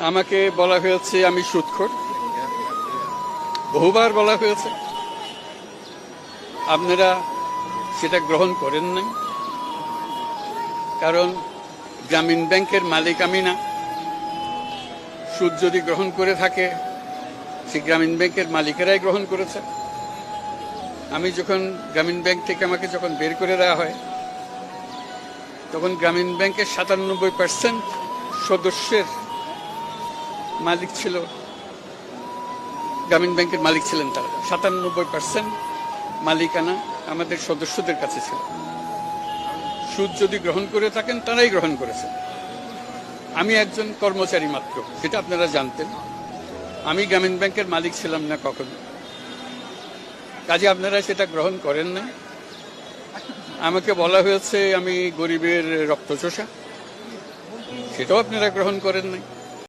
আমাকে বলা হয়েছে আমি সুদখোর, বহুবার বলা হয়েছে, আপনারা সেটা গ্রহণ করেন নাই। কারণ গ্রামীণ ব্যাংকের মালিক আমি না। সুদ যদি গ্রহণ করে থাকে সে গ্রামীণ ব্যাংকের মালিকেরাই গ্রহণ করেছে। আমি যখন গ্রামীণ ব্যাংক থেকে আমাকে যখন বের করে দেওয়া হয় তখন গ্রামীণ ব্যাংকের ৯৭% সদস্যের মালিক ছিল, গ্রামীণ ব্যাংকের মালিক ছিলেন তারা। ৯৭% মালিকানা আমাদের সদস্যদের কাছে ছিল। সুদ যদি গ্রহণ করে থাকেন তারাই গ্রহণ করেছেন। আমি একজন কর্মচারী মাত্র, সেটা আপনারা জানতেন। আমি গ্রামীণ ব্যাংকের মালিক ছিলাম না কখনো। কাজে আপনারা সেটা গ্রহণ করেন না। আমাকে বলা হয়েছে আমি গরিবের রক্তচোষা, সেটাও আপনারা গ্রহণ করেন নাই।